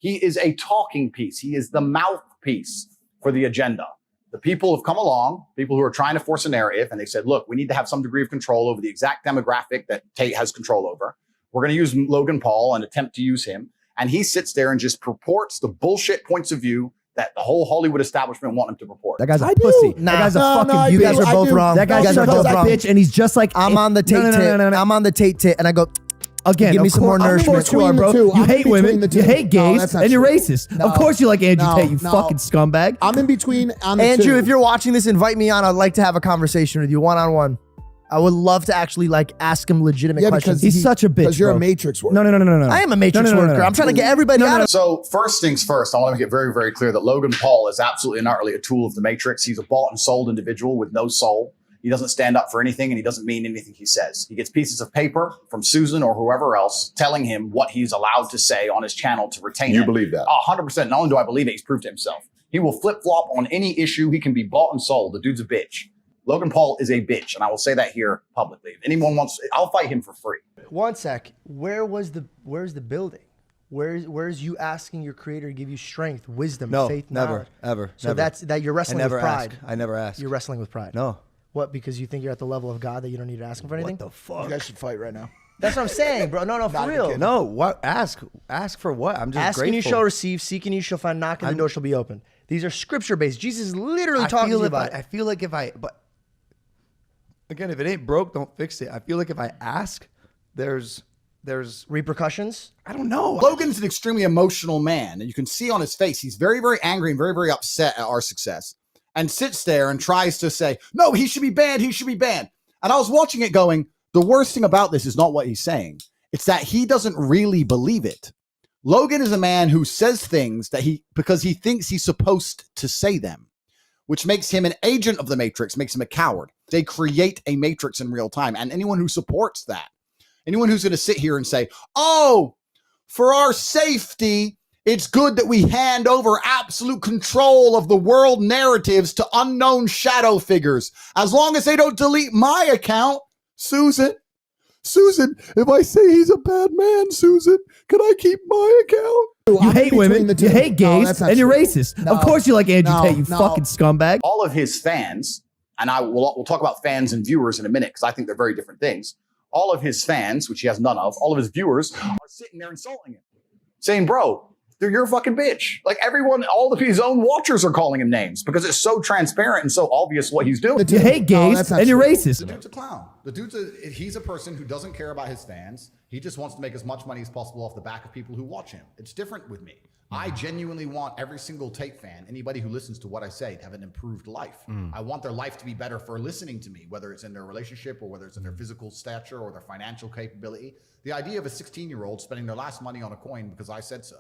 He is a talking piece. He is the mouthpiece for the agenda. The people have come along, people who are trying to force a narrative, and they said, look, we need to have some degree of control over the exact demographic that Tate has control over. We're going to use Logan Paul and attempt to use him. And he sits there and just purports the bullshit points of view that the whole Hollywood establishment want him to purport. That guy's a pussy. Nah, that guy's a fucking. you guys are both wrong. That guy's such a bitch, and he's just like I'm on the Tate tit. I'm on the Tate tit, and I go. Again, give me some more nourishment. You are, bro. You hate women, you hate gays, and you're racist. Of course you like Andrew Tate, you fucking scumbag. I'm in between on the Andrew, two. if you're watching this, invite me on. I'd like to have a conversation with you one-on-one. I would love to actually like ask him legitimate questions. He's such a bitch, because you're a Matrix worker. No. I am a Matrix worker. I'm trying to get everybody out of. So first things first, I want to make it very, very clear that Logan Paul is absolutely and utterly a tool of the Matrix. He's a bought and sold individual with no soul. He doesn't stand up for anything, and he doesn't mean anything he says. He gets pieces of paper from Susan or whoever else telling him what he's allowed to say on his channel to retain it. You believe that? 100%. Not only do I believe it, he's proved it himself. He will flip-flop on any issue. He can be bought and sold. The dude's a bitch. Logan Paul is a bitch, and I will say that here publicly. If anyone wants, I'll fight him for free. One sec. Where's the building? Where's you asking your creator to give you strength, wisdom, faith, knowledge? Ever. So that's you're wrestling with pride. I never ask. You're wrestling with pride. No. What? Because you think you're at the level of God that you don't need to ask him for anything? What the fuck? You guys should fight right now. That's what I'm saying, bro. No, for real. No, what? Ask for what? I'm just asking grateful. you shall receive, seeking you shall find, knocking the door shall be open. These are scripture based. Jesus is literally talking to you about it. I feel like but again, if it ain't broke, don't fix it. I feel like if I ask, there's repercussions. I don't know. Logan's an extremely emotional man, and you can see on his face, he's very, very angry and very, very upset at our success, and sits there and tries to say, no, he should be banned. He should be banned. And I was watching it going, the worst thing about this is not what he's saying. It's that he doesn't really believe it. Logan is a man who says things that because he thinks he's supposed to say them, which makes him an agent of the Matrix, makes him a coward. They create a Matrix in real time. And anyone who supports that, anyone who's going to sit here and say, oh, for our safety, it's good that we hand over absolute control of the world narratives to unknown shadow figures. As long as they don't delete my account, Susan, if I say he's a bad man, Susan, can I keep my account? You hate women, you hate gays, and you're racist. Of course you like Andrew Tate, you fucking scumbag. All of his fans, and we'll talk about fans and viewers in a minute because I think they're very different things. All of his fans, which he has none of, all of his viewers are sitting there insulting him, saying, bro, you're a fucking bitch. Like everyone, all of his own watchers are calling him names because it's so transparent and so obvious what he's doing. You hate gays and you're racist. The dude's a clown. He's a person who doesn't care about his fans. He just wants to make as much money as possible off the back of people who watch him. It's different with me. I genuinely want every single Tate fan, anybody who listens to what I say, to have an improved life. I want their life to be better for listening to me, whether it's in their relationship or whether it's in their physical stature or their financial capability. The idea of a 16-year-old spending their last money on a coin because I said so,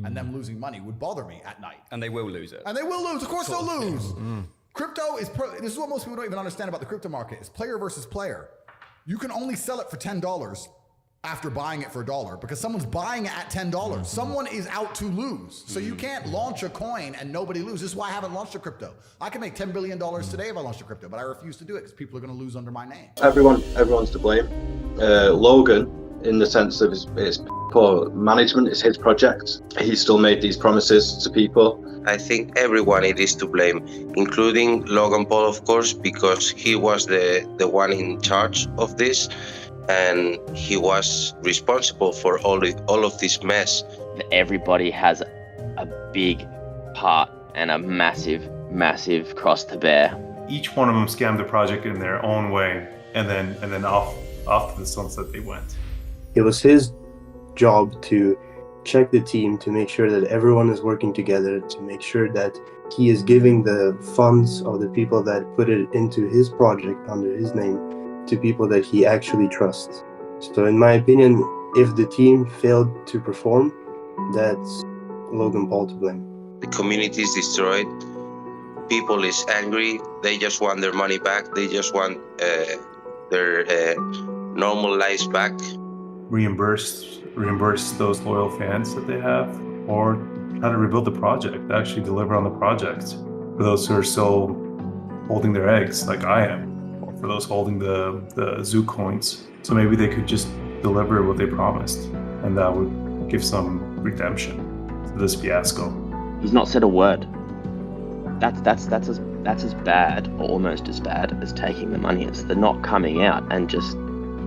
and them losing money would bother me at night. And they will lose it. And they will lose. Of course they'll lose. Crypto is, this is what most people don't even understand about the crypto market. It's player versus player. You can only sell it for $10 after buying it for $1 because someone's buying it at $10. Someone is out to lose. So you can't launch a coin and nobody loses. This is why I haven't launched a crypto. I can make $10 billion today if I launched a crypto, but I refuse to do it because people are going to lose under my name. Everyone's to blame. Logan, in the sense of his poor management, is his project. He still made these promises to people. I think everyone it is to blame, including Logan Paul, of course, because he was the one in charge of this, and he was responsible for all of this mess. Everybody has a big part and a massive cross to bear. Each one of them scammed the project in their own way, and then off to the sunset they went. It was his job to check the team, to make sure that everyone is working together, to make sure that he is giving the funds of the people that put it into his project under his name to people that he actually trusts. So in my opinion, if the team failed to perform, that's Logan Paul to blame. The community is destroyed. People is angry. They just want their money back. They just want their normal lives back. Reimburse those loyal fans that they have, or how to rebuild the project, actually deliver on the project for those who are still holding their eggs like I am, or for those holding the Zoo coins. So maybe they could just deliver what they promised, and that would give some redemption. this fiasco. He's not said a word. That's as bad, or almost as bad, as taking the money. It's the not coming out and just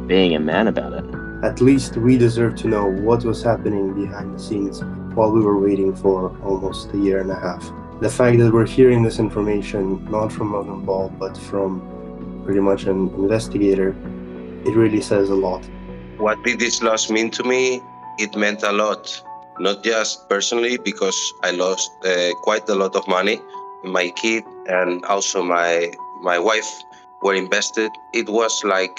being a man about it. At least we deserve to know what was happening behind the scenes while we were waiting for almost a year and a half. The fact that we're hearing this information not from Logan Paul, but from pretty much an investigator, it really says a lot. What did this loss mean to me? It meant a lot. Not just personally, because I lost quite a lot of money. My kid and also my wife were invested. It was like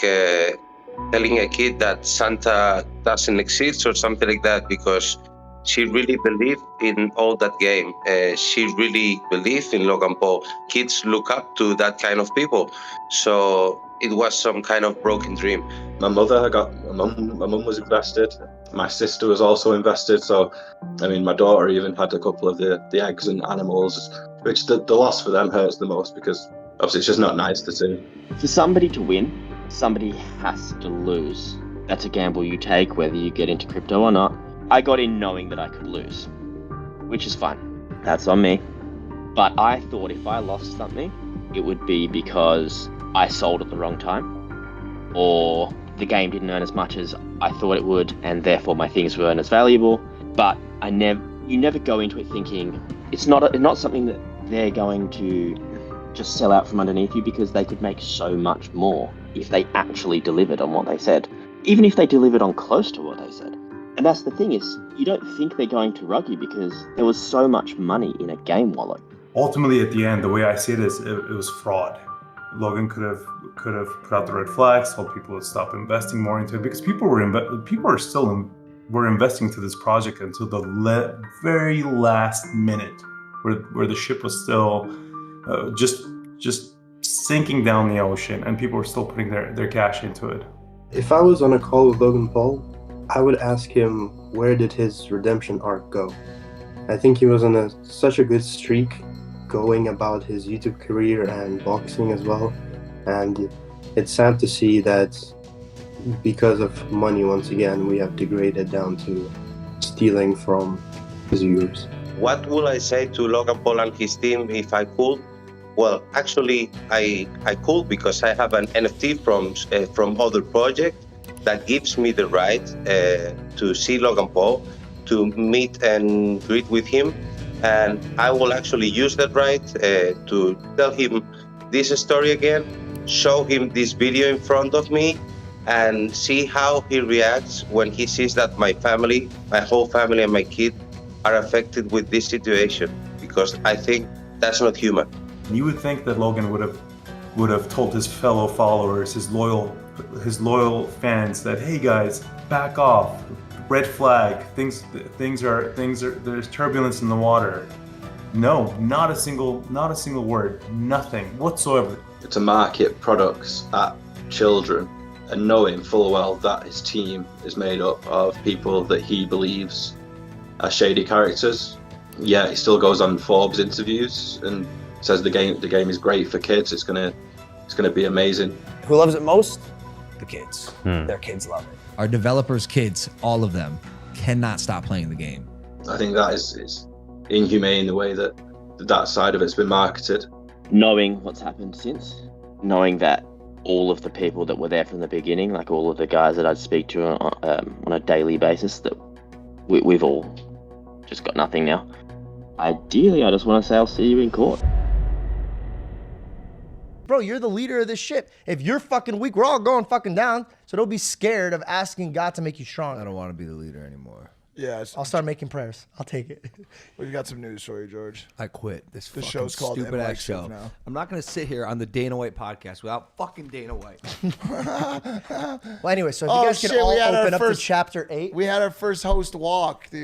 telling a kid that Santa doesn't exist or something like that, because she really believed in all that game. She really believed in Logan Paul. Kids look up to that kind of people. So it was some kind of broken dream. My mum was invested. My sister was also invested. So, I mean, my daughter even had a couple of the eggs and animals, which the loss for them hurts the most, because obviously it's just not nice to see. For somebody to win, somebody has to lose. That's a gamble you take, whether you get into crypto or not. I got in knowing that I could lose, which is fine. That's on me. But I thought if I lost something, it would be because I sold at the wrong time, or the game didn't earn as much as I thought it would, and therefore my things weren't as valuable. But you never go into it thinking it's not something that they're going to just sell out from underneath you, because they could make so much more if they actually delivered on what they said, even if they delivered on close to what they said. And that's the thing, is you don't think they're going to rug you because there was so much money in a game wallet. Ultimately, at the end, the way I see it is it was fraud. Logan could have put out the red flags, told people to stop investing more into it, because people were investing to this project until the very last minute, where the ship was still just sinking down the ocean, and people were still putting their cash into it. If I was on a call with Logan Paul, I would ask him, where did his redemption arc go? I think he was on such a good streak going about his YouTube career and boxing as well. And it's sad to see that because of money, once again, we have degraded down to stealing from his viewers. What would I say to Logan Paul and his team if I could? Well, actually, I could, because I have an NFT from other project that gives me the right to see Logan Paul, to meet and greet with him. And I will actually use that right to tell him this story again, show him this video in front of me, and see how he reacts when he sees that my family, my whole family and my kid are affected with this situation, because I think that's not human. You would think that Logan would have told his fellow followers, his loyal fans, that, hey guys, back off, red flag, things are, there's turbulence in the water. No, not a single word, nothing whatsoever. To market products at children and knowing full well that his team is made up of people that he believes are shady characters. Yeah, he still goes on Forbes interviews and says the game is great for kids. It's gonna be amazing. Who loves it most? The kids. Their kids love it. Our developers' kids, all of them, cannot stop playing the game. I think that is inhumane, the way that side of it's been marketed. Knowing what's happened since, knowing that all of the people that were there from the beginning, like all of the guys that I'd speak to on a daily basis, that we've all just got nothing now. Ideally, I just want to say I'll see you in court. Bro, you're the leader of this ship. If you're fucking weak, we're all going fucking down. So don't be scared of asking God to make you strong. I don't want to be the leader anymore. Yeah, I'll start making prayers. I'll take it. We got some news for you, George. I quit this fucking show's called stupid ass show. now. I'm not gonna sit here on the Dana White podcast without fucking Dana White. Well, anyway, so if you guys can all open up to chapter 8. We had our first host walk, dude.